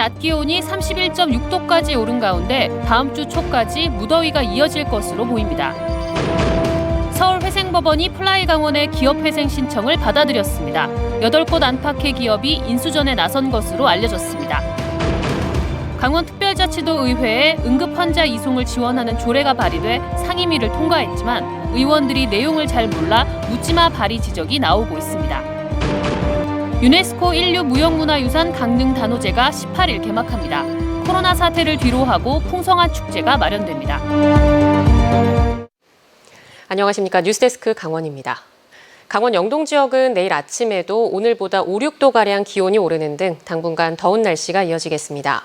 낮 기온이 31.6도까지 오른 가운데 다음 주 초까지 무더위가 이어질 것으로 보입니다. 서울회생법원이 플라이강원의 기업회생 신청을 받아들였습니다. 8곳 안팎의 기업이 인수전에 나선 것으로 알려졌습니다. 강원특별자치도의회에 응급환자 이송을 지원하는 조례가 발의돼 상임위를 통과했지만 의원들이 내용을 잘 몰라 묻지마 발의 지적이 나오고 있습니다. 유네스코 인류 무형문화유산 강릉 단오제가 18일 개막합니다. 코로나 사태를 뒤로하고 풍성한 축제가 마련됩니다. 안녕하십니까. 뉴스데스크 강원입니다. 강원 영동 지역은 내일 아침에도 오늘보다 5, 6도가량 기온이 오르는 등 당분간 더운 날씨가 이어지겠습니다.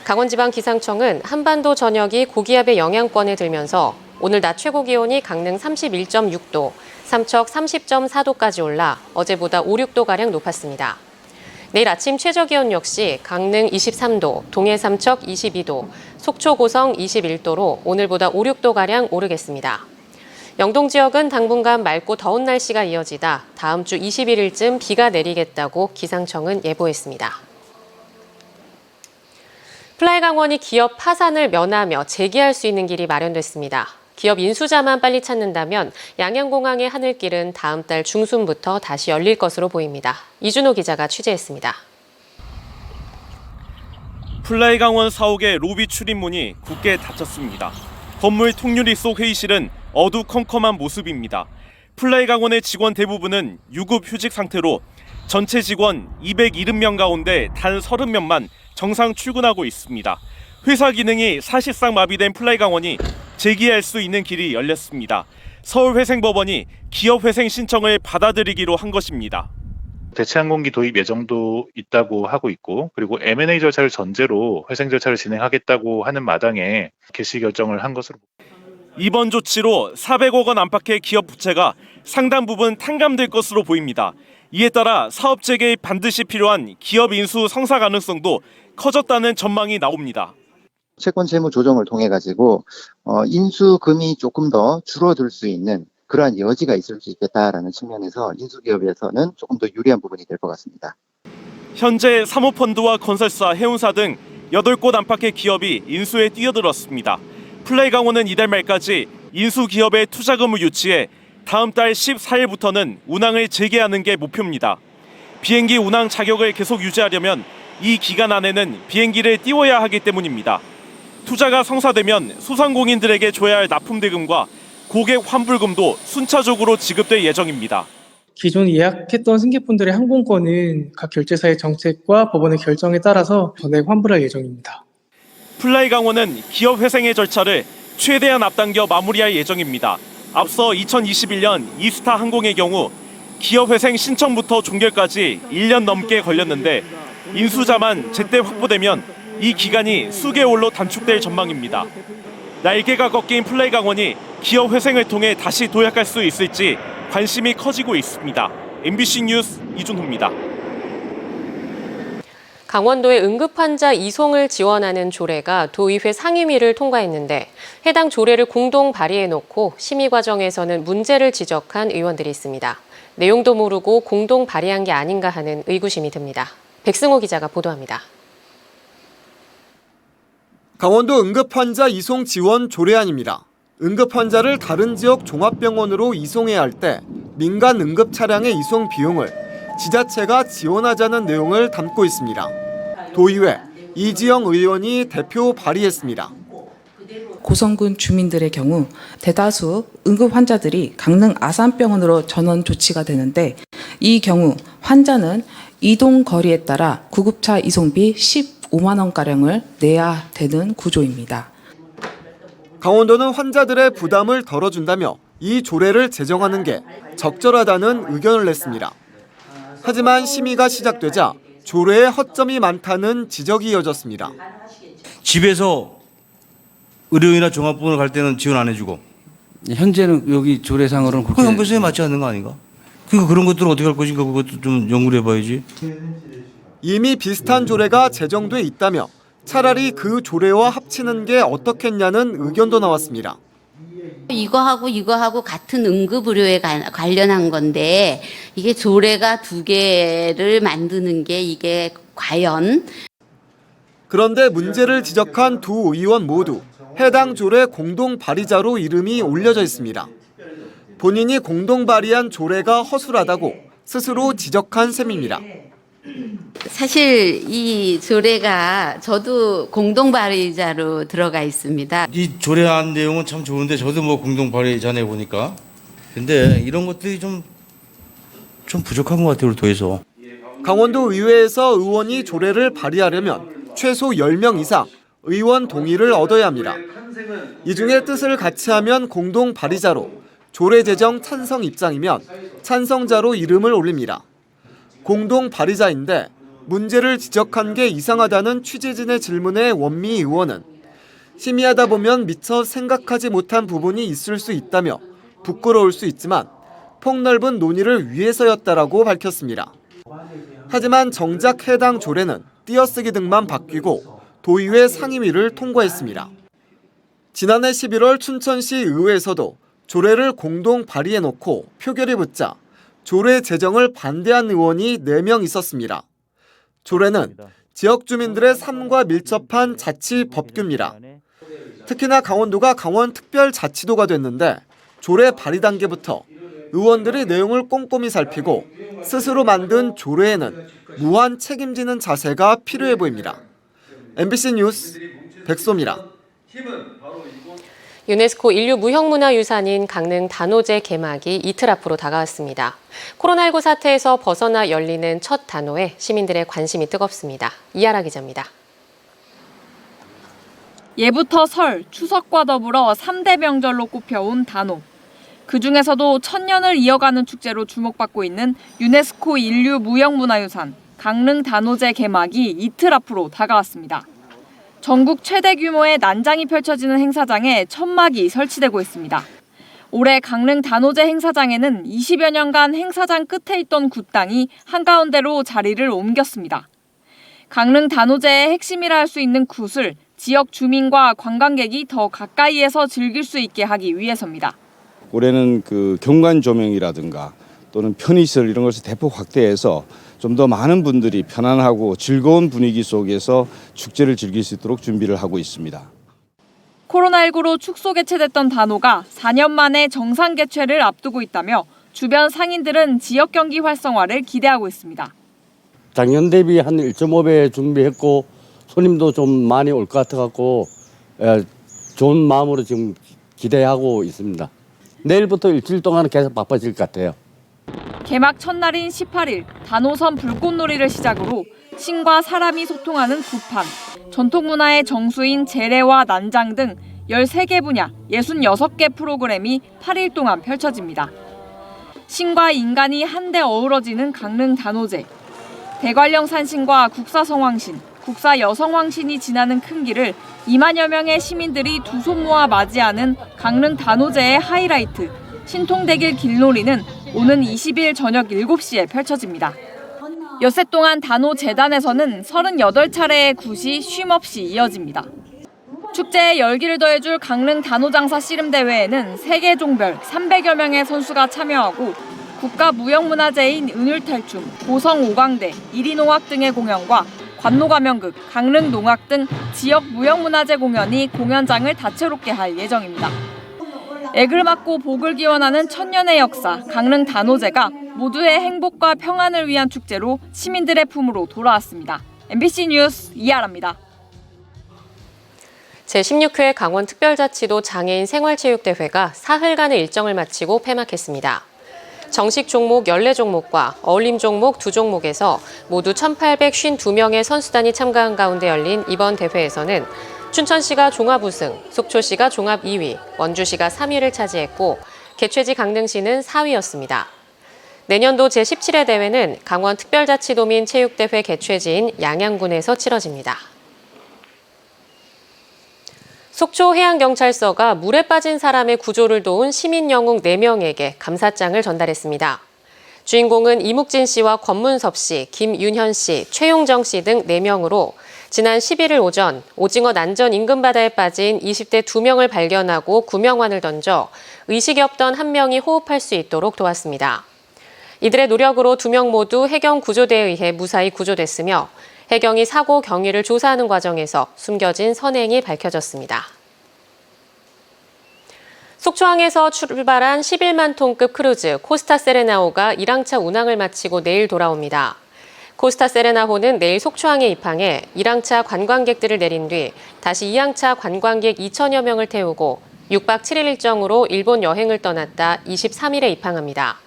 강원지방기상청은 한반도 전역이 고기압의 영향권에 들면서 오늘 낮 최고 기온이 강릉 31.6도, 삼척 30.4도까지 올라 어제보다 5, 6도가량 높았습니다. 내일 아침 최저기온 역시 강릉 23도, 동해 삼척 22도, 속초 고성 21도로 오늘보다 5, 6도가량 오르겠습니다. 영동 지역은 당분간 맑고 더운 날씨가 이어지다 다음 주 21일쯤 비가 내리겠다고 기상청은 예보했습니다. 플라이강원이 기업 파산을 면하며 재기할 수 있는 길이 마련됐습니다. 기업 인수자만 빨리 찾는다면 양양공항의 하늘길은 다음 달 중순부터 다시 열릴 것으로 보입니다. 이준호 기자가 취재했습니다. 플라이강원 사옥의 로비 출입문이 굳게 닫혔습니다. 건물 통유리 속 회의실은 어두컴컴한 모습입니다. 플라이강원의 직원 대부분은 유급 휴직 상태로 전체 직원 270명 가운데 단 30명만 정상 출근하고 있습니다. 회사 기능이 사실상 마비된 플라이강원이 재기할 수 있는 길이 열렸습니다. 서울회생법원이 기업회생 신청을 받아들이기로 한 것입니다. 대체항공기 도입 예정도 있다고 하고 있고, 그리고 M&A 절차를 전제로 회생 절차를 진행하겠다고 하는 마당에 개시 결정을 한 것으로 봅니다. 이번 조치로 400억 원 안팎의 기업 부채가 상당 부분 탕감될 것으로 보입니다. 이에 따라 사업 재개에 반드시 필요한 기업 인수 성사 가능성도 커졌다는 전망이 나옵니다. 채권 채무 조정을 통해 가지고 인수금이 조금 더 줄어들 수 있는 그러한 여지가 있을 수 있겠다라는 측면에서 인수기업에서는 조금 더 유리한 부분이 될 것 같습니다. 현재 사모펀드와 건설사, 해운사 등 8곳 안팎의 기업이 인수에 뛰어들었습니다. 플라이강원은 이달 말까지 인수기업의 투자금을 유치해 다음 달 14일부터는 운항을 재개하는 게 목표입니다. 비행기 운항 자격을 계속 유지하려면 이 기간 안에는 비행기를 띄워야 하기 때문입니다. 투자가 성사되면 소상공인들에게 줘야 할 납품대금과 고객 환불금도 순차적으로 지급될 예정입니다. 기존 예약했던 승객분들의 항공권은 각 결제사의 정책과 법원의 결정에 따라서 전액 환불할 예정입니다. 플라이강원은 기업 회생의 절차를 최대한 앞당겨 마무리할 예정입니다. 앞서 2021년 이스타 항공의 경우 기업 회생 신청부터 종결까지 1년 넘게 걸렸는데 인수자만 제때 확보되면 이 기간이 수개월로 단축될 전망입니다. 날개가 꺾인 플라이강원이 기업 회생을 통해 다시 도약할 수 있을지 관심이 커지고 있습니다. MBC 뉴스 이준호입니다. 강원도의 응급환자 이송을 지원하는 조례가 도의회 상임위를 통과했는데 해당 조례를 공동 발의해놓고 심의 과정에서는 문제를 지적한 의원들이 있습니다. 내용도 모르고 공동 발의한 게 아닌가 하는 의구심이 듭니다. 백승호 기자가 보도합니다. 강원도 응급환자 이송 지원 조례안입니다. 응급환자를 다른 지역 종합병원으로 이송해야 할 때 민간 응급 차량의 이송 비용을 지자체가 지원하자는 내용을 담고 있습니다. 도의회 이지영 의원이 대표 발의했습니다. 고성군 주민들의 경우 대다수 응급 환자들이 강릉 아산병원으로 전원 조치가 되는데 이 경우 환자는 이동 거리에 따라 구급차 이송비 15만 원가량을 내야 되는 구조입니다. 강원도는 환자들의 부담을 덜어준다며 이 조례를 제정하는 게 적절하다는 의견을 냈습니다. 하지만 심의가 시작되자 조례에 허점이 많다는 지적이 이어졌습니다. 집에서 의료인이나 종합병원을 갈 때는 지원 안 해주고 현재는 여기 조례상으로는 그건 형평성에 맞지 않는 거 아닌가? 그러니까 그런 것들을 어떻게 할 것인가 그것도 좀 연구를 해봐야지. 이미 비슷한 조례가 제정돼 있다며 차라리 그 조례와 합치는 게 어떻겠냐는 의견도 나왔습니다. 이거하고 같은 응급의료에 관련한 건데 이게 조례가 두 개를 만드는 게 이게 과연? 그런데 문제를 지적한 두 의원 모두 해당 조례 공동 발의자로 이름이 올려져 있습니다. 본인이 공동 발의한 조례가 허술하다고 스스로 지적한 셈입니다. 사실 이 조례가 저도 공동 발의자로 들어가 있습니다. 이 조례안 내용은 참 좋은데 저도 뭐 공동 발의자네 보니까. 근데 이런 것들이 좀 부족한 것 같아요, 더해서. 강원도 의회에서 의원이 조례를 발의하려면 최소 10명 이상 의원 동의를 얻어야 합니다. 이 중에 뜻을 같이 하면 공동 발의자로, 조례 제정 찬성 입장이면 찬성자로 이름을 올립니다. 공동 발의자인데 문제를 지적한 게 이상하다는 취재진의 질문에 원미 의원은 심의하다 보면 미처 생각하지 못한 부분이 있을 수 있다며 부끄러울 수 있지만 폭넓은 논의를 위해서였다라고 밝혔습니다. 하지만 정작 해당 조례는 띄어쓰기 등만 바뀌고 도의회 상임위를 통과했습니다. 지난해 11월 춘천시 의회에서도 조례를 공동 발의해놓고 표결이 붙자 조례 제정을 반대한 의원이 4명 있었습니다. 조례는 지역 주민들의 삶과 밀접한 자치 법규입니다. 특히나 강원도가 강원특별자치도가 됐는데 조례 발의 단계부터 의원들이 내용을 꼼꼼히 살피고 스스로 만든 조례에는 무한 책임지는 자세가 필요해 보입니다. MBC 뉴스 백소입니다. 유네스코 인류 무형문화유산인 강릉 단오제 개막이 이틀 앞으로 다가왔습니다. 코로나19 사태에서 벗어나 열리는 첫 단오에 시민들의 관심이 뜨겁습니다. 이하라 기자입니다. 예부터 설, 추석과 더불어 3대 명절로 꼽혀온 단오. 그중에서도 천년을 이어가는 축제로 주목받고 있는 유네스코 인류 무형문화유산 강릉 단오제 개막이 이틀 앞으로 다가왔습니다. 전국 최대 규모의 난장이 펼쳐지는 행사장에 천막이 설치되고 있습니다. 올해 강릉 단오제 행사장에는 20여 년간 행사장 끝에 있던 굿당이 한가운데로 자리를 옮겼습니다. 강릉 단오제의 핵심이라 할 수 있는 굿을 지역 주민과 관광객이 더 가까이에서 즐길 수 있게 하기 위해서입니다. 올해는 그 경관 조명이라든가 또는 편의시설 이런 것을 대폭 확대해서 좀 더 많은 분들이 편안하고 즐거운 분위기 속에서 축제를 즐길 수 있도록 준비를 하고 있습니다. 코로나19로 축소 개최됐던 단오가 4년 만에 정상 개최를 앞두고 있다며 주변 상인들은 지역 경기 활성화를 기대하고 있습니다. 작년 대비 한 1.5배 준비했고 손님도 좀 많이 올 것 같아갖고 좋은 마음으로 지금 기대하고 있습니다. 내일부터 일주일 동안 계속 바빠질 것 같아요. 개막 첫날인 18일 단오선 불꽃놀이를 시작으로 신과 사람이 소통하는 굿판, 전통문화의 정수인 제례와 난장 등 13개 분야 66개 프로그램이 8일 동안 펼쳐집니다. 신과 인간이 한데 어우러지는 강릉 단오제. 대관령 산신과 국사성황신, 국사여성황신이 지나는 큰 길을 2만여 명의 시민들이 두 손 모아 맞이하는 강릉 단오제의 하이라이트, 신통대길 길놀이는 오는 20일 저녁 7시에 펼쳐집니다. 엿새 동안 단오 재단에서는 38차례의 굿이 쉼없이 이어집니다. 축제에 열기를 더해줄 강릉 단오장사 씨름대회에는 세계 종별 300여 명의 선수가 참여하고 국가무형문화재인 은율탈춤, 고성오광대, 이리농악 등의 공연과 관노가면극, 강릉농악 등 지역 무형문화재 공연이 공연장을 다채롭게 할 예정입니다. 액을 맞고 복을 기원하는 천년의 역사, 강릉 단오제가 모두의 행복과 평안을 위한 축제로 시민들의 품으로 돌아왔습니다. MBC 뉴스 이하라입니다. 제16회 강원특별자치도 장애인 생활체육대회가 사흘간의 일정을 마치고 폐막했습니다. 정식 종목 14종목과 어울림 종목 2종목에서 모두 1,852명의 선수단이 참가한 가운데 열린 이번 대회에서는 춘천시가 종합 우승, 속초시가 종합 2위, 원주시가 3위를 차지했고 개최지 강릉시는 4위였습니다. 내년도 제17회 대회는 강원특별자치도민 체육대회 개최지인 양양군에서 치러집니다. 속초해양경찰서가 물에 빠진 사람의 구조를 도운 시민영웅 4명에게 감사장을 전달했습니다. 주인공은 이묵진 씨와 권문섭 씨, 김윤현 씨, 최용정 씨 등 4명으로 지난 11일 오전 오징어 난전 인근 바다에 빠진 20대 2명을 발견하고 구명환을 던져 의식이 없던 1명이 호흡할 수 있도록 도왔습니다. 이들의 노력으로 2명 모두 해경구조대에 의해 무사히 구조됐으며 해경이 사고 경위를 조사하는 과정에서 숨겨진 선행이 밝혀졌습니다. 속초항에서 출발한 11만 톤급 크루즈 코스타 세레나호가 1항차 운항을 마치고 내일 돌아옵니다. 코스타 세레나호는 내일 속초항에 입항해 1항차 관광객들을 내린 뒤 다시 2항차 관광객 2천여 명을 태우고 6박 7일 일정으로 일본 여행을 떠났다 23일에 입항합니다.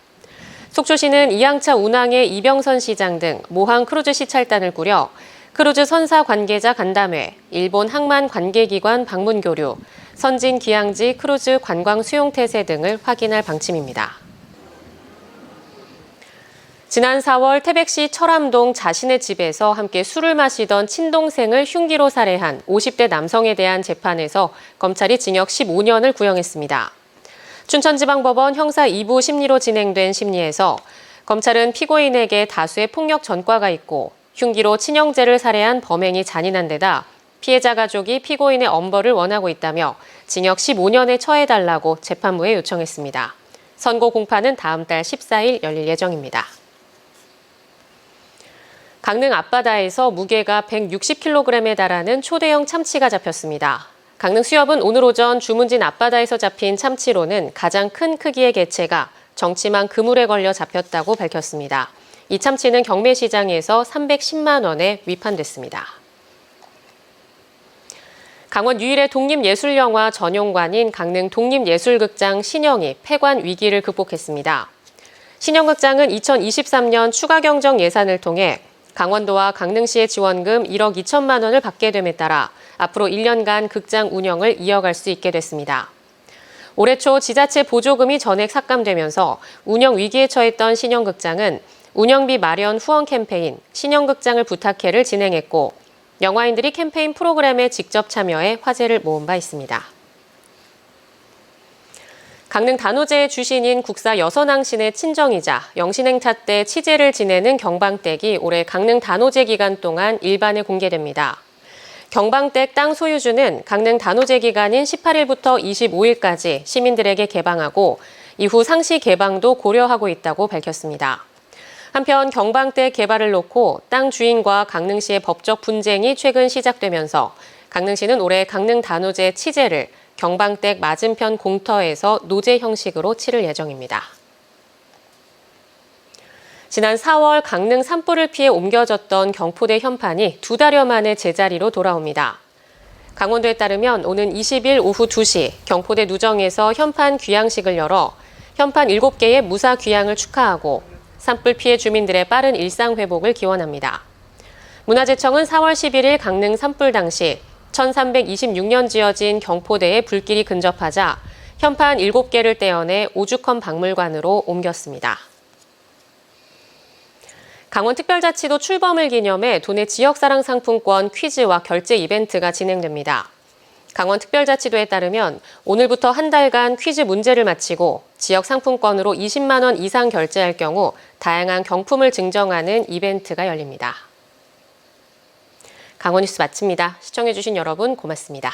속초시는 2항차 운항에 이병선 시장 등 모항 크루즈 시찰단을 꾸려 크루즈 선사 관계자 간담회, 일본 항만 관계기관 방문 교류, 선진 기항지 크루즈 관광 수용 태세 등을 확인할 방침입니다. 지난 4월 태백시 철암동 자신의 집에서 함께 술을 마시던 친동생을 흉기로 살해한 50대 남성에 대한 재판에서 검찰이 징역 15년을 구형했습니다. 춘천지방법원 형사 2부 심리로 진행된 심리에서 검찰은 피고인에게 다수의 폭력 전과가 있고 흉기로 친형제를 살해한 범행이 잔인한 데다 피해자 가족이 피고인의 엄벌을 원하고 있다며 징역 15년에 처해달라고 재판부에 요청했습니다. 선고 공판은 다음 달 14일 열릴 예정입니다. 강릉 앞바다에서 무게가 160kg에 달하는 초대형 참치가 잡혔습니다. 강릉 수협은 오늘 오전 주문진 앞바다에서 잡힌 참치로는 가장 큰 크기의 개체가 정치망 그물에 걸려 잡혔다고 밝혔습니다. 이 참치는 경매시장에서 310만 원에 위판됐습니다. 강원 유일의 독립예술영화 전용관인 강릉 독립예술극장 신영이 폐관 위기를 극복했습니다. 신영극장은 2023년 추가 경정 예산을 통해 강원도와 강릉시의 지원금 1억 2천만 원을 받게 됨에 따라 앞으로 1년간 극장 운영을 이어갈 수 있게 됐습니다. 올해 초 지자체 보조금이 전액 삭감되면서 운영 위기에 처했던 신영극장은 운영비 마련 후원 캠페인 신영극장을 부탁해를 진행했고 영화인들이 캠페인 프로그램에 직접 참여해 화제를 모은 바 있습니다. 강릉 단오제의 주신인 국사 여선항신의 친정이자 영신행차 때 치제를 지내는 경방댁이 올해 강릉 단오제 기간 동안 일반에 공개됩니다. 경방댁 땅 소유주는 강릉 단오제 기간인 18일부터 25일까지 시민들에게 개방하고 이후 상시 개방도 고려하고 있다고 밝혔습니다. 한편 경방댁 개발을 놓고 땅 주인과 강릉시의 법적 분쟁이 최근 시작되면서 강릉시는 올해 강릉 단오제 치제를 경방댁 맞은편 공터에서 노제 형식으로 치를 예정입니다. 지난 4월 강릉 산불을 피해 옮겨졌던 경포대 현판이 2달여 만에 제자리로 돌아옵니다. 강원도에 따르면 오는 20일 오후 2시 경포대 누정에서 현판 귀향식을 열어 현판 7개의 무사 귀향을 축하하고 산불 피해 주민들의 빠른 일상 회복을 기원합니다. 문화재청은 4월 11일 강릉 산불 당시 1326년 지어진 경포대에 불길이 근접하자 현판 7개를 떼어내 오죽헌 박물관으로 옮겼습니다. 강원특별자치도 출범을 기념해 도내 지역사랑 상품권 퀴즈와 결제 이벤트가 진행됩니다. 강원특별자치도에 따르면 오늘부터 한 달간 퀴즈 문제를 마치고 지역 상품권으로 20만 원 이상 결제할 경우 다양한 경품을 증정하는 이벤트가 열립니다. 강원뉴스 마칩니다. 시청해주신 여러분 고맙습니다.